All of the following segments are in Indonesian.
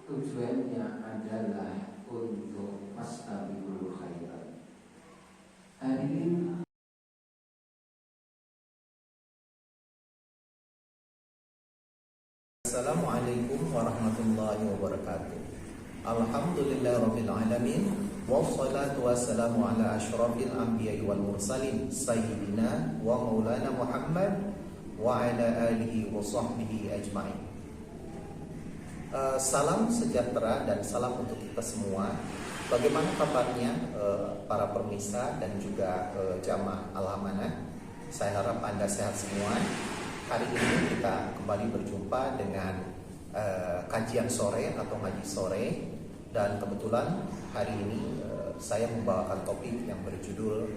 tujuannya adalah untuk fastabiqul khairat. Hadirin, Assalamualaikum warahmatullahi wabarakatuh. Alhamdulillahirabbil alamin, wassalatu wassalamu ala asyrafil anbiya'i wal mursalin sayyidina wa maulana Muhammad wa ala alihi wa sahbihi ajmain. Salam sejahtera dan salam untuk kita semua. Bagaimana kabarnya para pemirsa dan juga jamaah Al-Amanah? Saya harap Anda sehat semua. Hari ini kita kembali berjumpa dengan kajian sore atau ngaji sore, dan kebetulan hari ini saya membawakan topik yang berjudul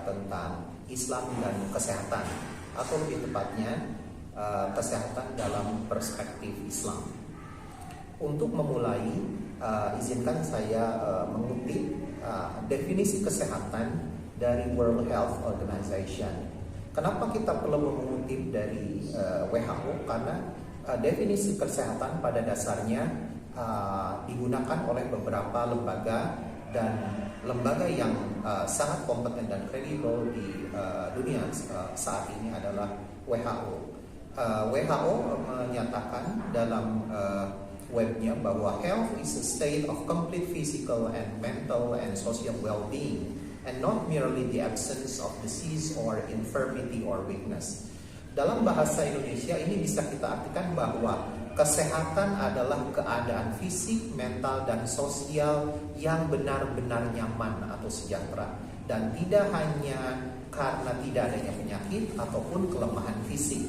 tentang Islam dan kesehatan, atau lebih tepatnya kesehatan dalam perspektif Islam. Untuk memulai, izinkan saya mengutip definisi kesehatan dari World Health Organization. Kenapa kita perlu mengutip dari WHO? Karena definisi kesehatan pada dasarnya digunakan oleh beberapa lembaga, dan lembaga yang sangat kompeten dan kredibel di dunia saat ini adalah WHO. WHO menyatakan dalam webnya bahwa health is a state of complete physical and mental and social well-being, and not merely the absence of disease or infirmity or weakness. Dalam bahasa Indonesia ini bisa kita artikan bahwa kesehatan adalah keadaan fisik, mental, dan sosial yang benar-benar nyaman atau sejahtera, dan tidak hanya karena tidak adanya penyakit ataupun kelemahan fisik.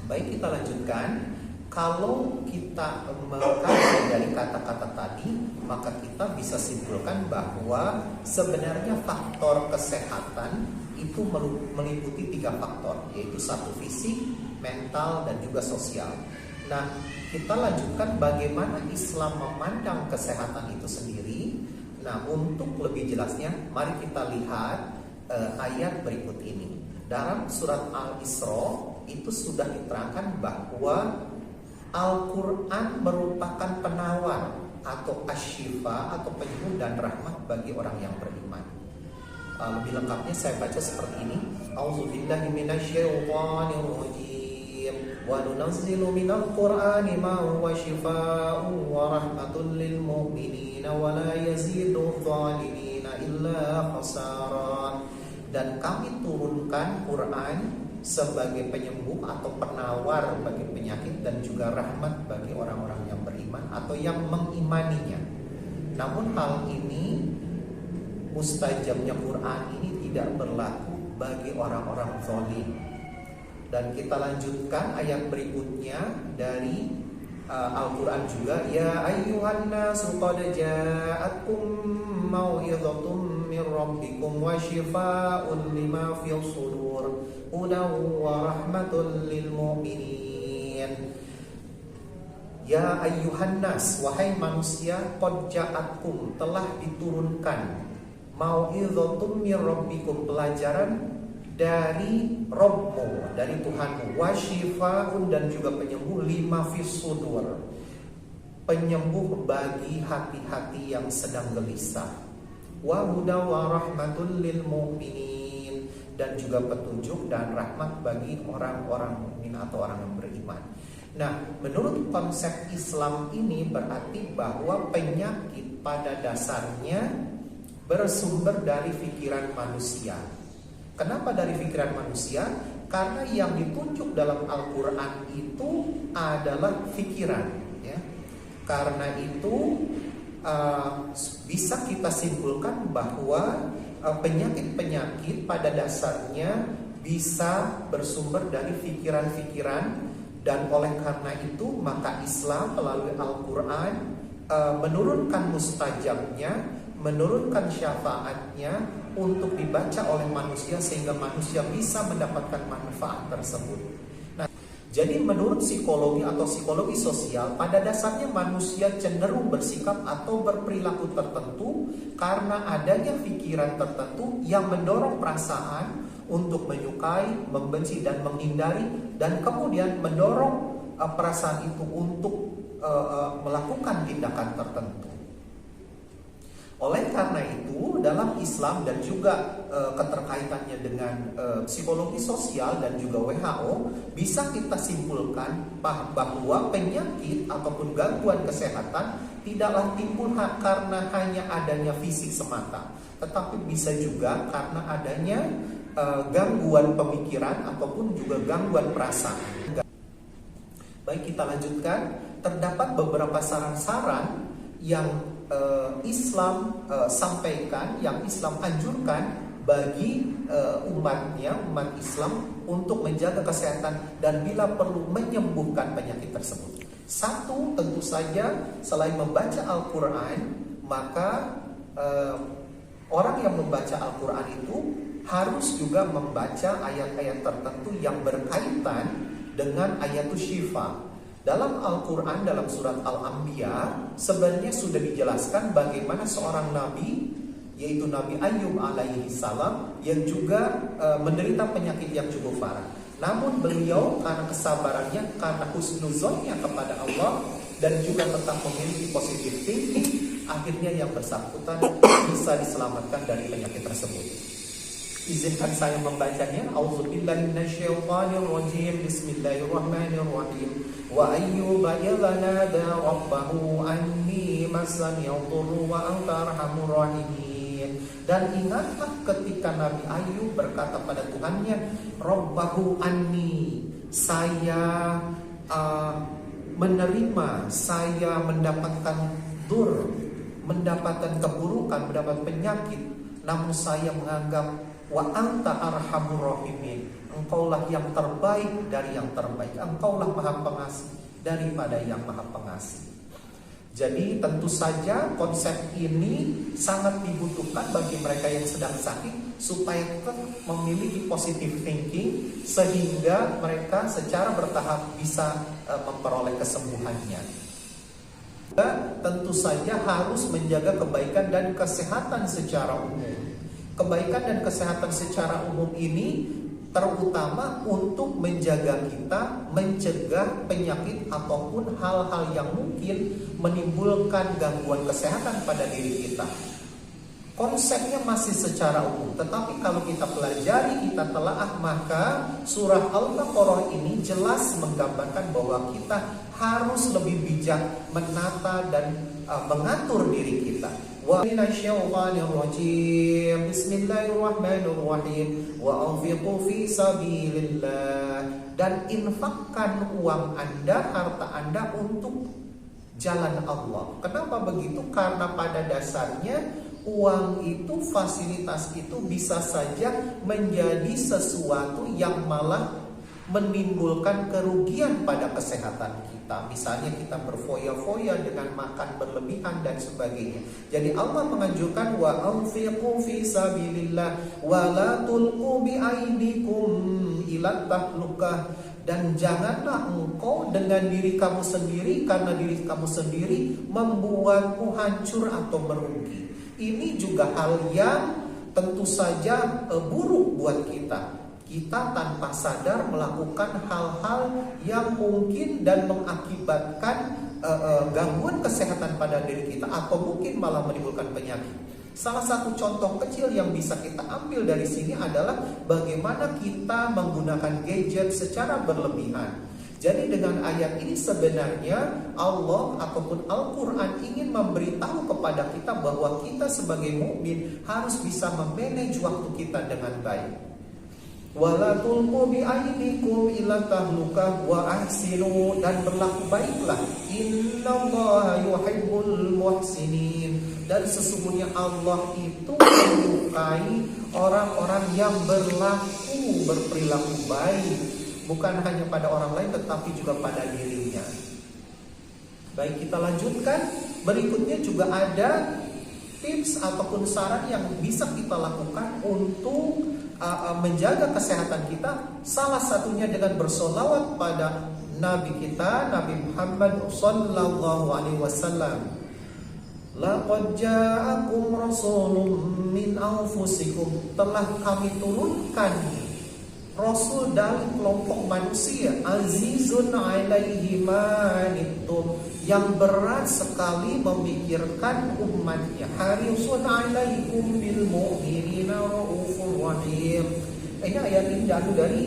Baik, kita lanjutkan. Kalau kita mengkaji dari kata-kata tadi, maka kita bisa simpulkan bahwa sebenarnya faktor kesehatan itu meliputi 3 faktor, yaitu 1 fisik, mental, dan juga sosial. Nah, kita lanjutkan bagaimana Islam memandang kesehatan itu sendiri. Nah, untuk lebih jelasnya, mari kita lihat ayat berikut ini. Dalam surat Al-Isra itu sudah diterangkan bahwa Al-Quran merupakan penawar atau asyifa atau penyembuh dan rahmat bagi orang yang beriman. Lebih lengkapnya saya baca seperti ini. A'udzubillahi minasyaitonirrajim. Wa nunazzilu minal Qur'ani ma huwa syifaa'un wa rahmatun lil mu'minina wa la yazidu adh-dhalimina illa khasara. Dan kami turunkan Quran sebagai penyembuh atau penawar bagi penyakit dan juga rahmat bagi orang-orang yang beriman atau yang mengimaninya. Namun hal ini, mustajabnya Quran ini tidak berlaku bagi orang-orang zalim. Dan kita lanjutkan ayat berikutnya dari Al-Quran juga. Ya ayyuhan nasu qad ja'atkum mau'izatun min rabbikum wa shifaa'un lima fil sudur hudan wa rahmatul lil mu'minin. Ya ayyuhan nas, wahai manusia, qad ja'atkum, telah diturunkan, mau'izatun min rabbikum, pelajaran dari Rabbmu, dari Tuhanmu, wa shifaa'un, dan juga penyembuh, lima fis sudur, penyembuh bagi hati-hati yang sedang gelisah, wa hudan wa rahmatul lil mu'minin, dan juga petunjuk dan rahmat bagi orang-orang mukmin atau orang yang beriman. Nah, menurut konsep Islam ini berarti bahwa penyakit pada dasarnya bersumber dari pikiran manusia. Kenapa dari pikiran manusia? Karena yang ditunjuk dalam Al-Quran itu adalah pikiran, ya. Karena itu bisa kita simpulkan bahwa penyakit-penyakit pada dasarnya bisa bersumber dari pikiran-pikiran, dan oleh karena itu maka Islam melalui Al-Quran menurunkan mustajabnya, menurunkan syafaatnya untuk dibaca oleh manusia sehingga manusia bisa mendapatkan manfaat tersebut. Nah, jadi menurut psikologi atau psikologi sosial, pada dasarnya manusia cenderung bersikap atau berperilaku tertentu karena adanya pikiran tertentu yang mendorong perasaan untuk menyukai, membenci, dan menghindari, dan kemudian mendorong perasaan itu untuk melakukan tindakan tertentu. Oleh karena itu, dalam Islam dan juga keterkaitannya dengan psikologi sosial dan juga WHO, bisa kita simpulkan bahwa penyakit ataupun gangguan kesehatan tidaklah timbul karena hanya adanya fisik semata, tetapi bisa juga karena adanya gangguan pemikiran ataupun juga gangguan perasaan. Baik, kita lanjutkan. Terdapat beberapa saran-saran yang Islam sampaikan, yang Islam anjurkan bagi umat Islam untuk menjaga kesehatan dan bila perlu menyembuhkan penyakit tersebut. Satu, tentu saja selain membaca Al-Quran, maka orang yang membaca Al-Quran itu harus juga membaca ayat-ayat tertentu yang berkaitan dengan ayatus syifa. Dalam Al-Quran, dalam surat Al-Anbiya, sebenarnya sudah dijelaskan bagaimana seorang nabi, yaitu Nabi Ayyub alaihi salam, yang juga menderita penyakit yang cukup parah. Namun beliau karena kesabarannya, karena husnuzonnya kepada Allah, dan juga tetap memiliki positive thinking, akhirnya yang bersangkutan bisa diselamatkan dari penyakit tersebut. Izinkan saya membacanya. A'udzubillahi minasyaitonirrajim. Bismillahirrahmanirrahim. Wa ayyuba idza nada rabbahu anni massani yadurru wa anta arhamur rahimin. Dan ingatlah ketika Nabi Ayub berkata pada Tuhannya, Rabbahu anni, saya menerima, saya mendapatkan mendapatkan keburukan, mendapat penyakit, namun saya menganggap wa anta arhamur rahimin, engkaulah yang terbaik dari yang terbaik, engkaulah maha pengasih daripada yang maha pengasih. Jadi tentu saja konsep ini sangat dibutuhkan bagi mereka yang sedang sakit, supaya tetap memiliki positive thinking sehingga mereka secara bertahap bisa memperoleh kesembuhannya. Tentu saja harus menjaga kebaikan dan kesehatan secara umum. Kebaikan dan kesehatan secara umum ini terutama untuk menjaga kita, mencegah penyakit ataupun hal-hal yang mungkin menimbulkan gangguan kesehatan pada diri kita. Konsepnya masih secara umum, tetapi kalau kita pelajari, kita telaah, maka surah Al-Baqarah ini jelas menggambarkan bahwa kita harus lebih bijak menata dan mengatur diri kita. Wa minasyaitonirrajim. Bismillahirrahmanirrahim. Wa anfiqu fi sabilillah. Dan infakkan uang Anda, harta Anda untuk jalan Allah. Kenapa begitu? Karena pada dasarnya uang itu, fasilitas itu bisa saja menjadi sesuatu yang malah menimbulkan kerugian pada kesehatan kita. Misalnya kita berfoya-foya dengan makan berlebihan dan sebagainya. Jadi Allah menganjurkan wa anfiqu fi sabilillah wa la tulqu bi aydikum ila tahlukah. Dan janganlah engkau dengan diri kamu sendiri, karena diri kamu sendiri membuatmu hancur atau merugi. Ini juga hal yang tentu saja buruk buat kita. Kita tanpa sadar melakukan hal-hal yang mungkin dan mengakibatkan gangguan kesehatan pada diri kita, atau mungkin malah menimbulkan penyakit. Salah satu contoh kecil yang bisa kita ambil dari sini adalah bagaimana kita menggunakan gadget secara berlebihan. Jadi dengan ayat ini sebenarnya Allah ataupun Al-Quran ingin memberitahu kepada kita bahwa kita sebagai mukmin harus bisa memanage waktu kita dengan baik. Wala tulqu bi aydikum ila tahlukah wa ahsinu, dan berlaku baiklah. Innallaha yuhibbul muhsinin, dan sesungguhnya Allah itu menyukai orang-orang yang berperilaku baik, bukan hanya pada orang lain tetapi juga pada dirinya. Baik, kita lanjutkan. Berikutnya juga ada tips ataupun saran yang bisa kita lakukan untuk menjaga kesehatan kita. Salah satunya dengan bersolawat pada Nabi kita, Nabi Muhammad sallallahu alaihi wasallam. Laqad ja'akum rasulun min anfusikum, telah kami turunkan Rasul dari kelompok manusia, azizun alaihi ma anittum, yang berat sekali memikirkan umatnya. Harisun 'alaikum bil mu'minina raufur rahim. Ini ayat ini diambil dari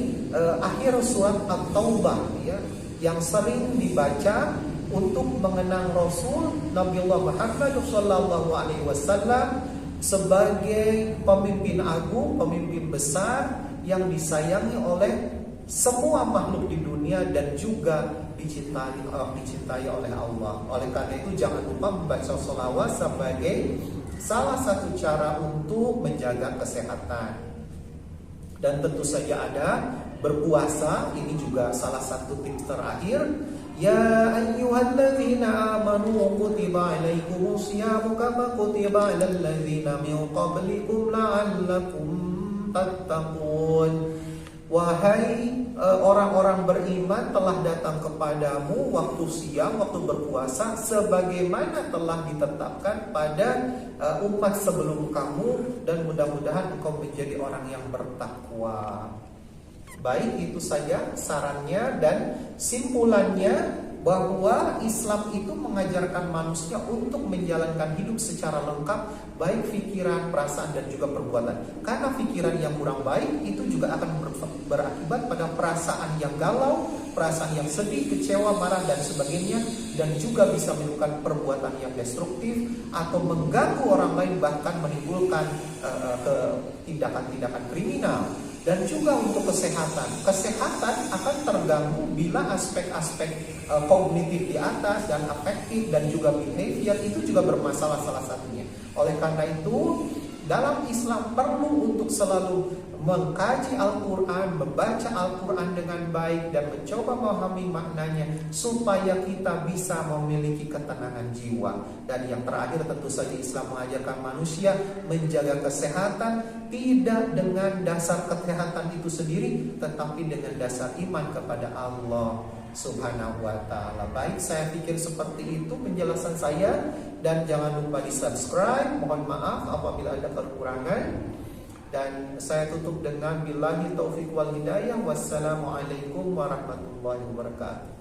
akhir surat At-Taubah ya, yang sering dibaca untuk mengenang Rasul Nabiullah Muhammad sallallahu alaihi wasallam sebagai pemimpin agung, pemimpin besar yang disayangi oleh semua makhluk di dunia dan juga dicintai oleh Allah. Oleh karena itu jangan lupa membaca sholawat sebagai salah satu cara untuk menjaga kesehatan. Dan tentu saja ada berpuasa, ini juga salah satu tips terakhir. Ya ayyuhalladzina amanu kutiba alaikumus syiyamu kama kutiba alal ladzina min qablikum la'allakum tattaqun. Wahai orang-orang beriman, telah datang kepadamu waktu siang, waktu berpuasa sebagaimana telah ditetapkan pada umat sebelum kamu, dan mudah-mudahan engkau menjadi orang yang bertakwa. Baik, itu saja sarannya dan simpulannya, bahwa Islam itu mengajarkan manusia untuk menjalankan hidup secara lengkap, baik pikiran, perasaan, dan juga perbuatan. Karena pikiran yang kurang baik itu juga akan berakibat pada perasaan yang galau, perasaan yang sedih, kecewa, marah, dan sebagainya, dan juga bisa menimbulkan perbuatan yang destruktif atau mengganggu orang lain, bahkan menimbulkan tindakan-tindakan kriminal. Dan juga untuk kesehatan akan terganggu bila aspek-aspek kognitif di atas dan afektif dan juga behavior itu juga bermasalah salah satunya. Oleh karena itu, dalam Islam perlu untuk selalu mengkaji Al-Quran, membaca Al-Quran dengan baik dan mencoba memahami maknanya supaya kita bisa memiliki ketenangan jiwa. Dan yang terakhir, tentu saja Islam mengajarkan manusia menjaga kesehatan tidak dengan dasar kesehatan itu sendiri, tetapi dengan dasar iman kepada Allah Subhanahu wa ta'ala. Baik, saya pikir seperti itu penjelasan saya, dan jangan lupa di subscribe. Mohon maaf apabila ada kekurangan, dan saya tutup dengan billahi taufiq wal hidayah. Wassalamualaikum warahmatullahi wabarakatuh.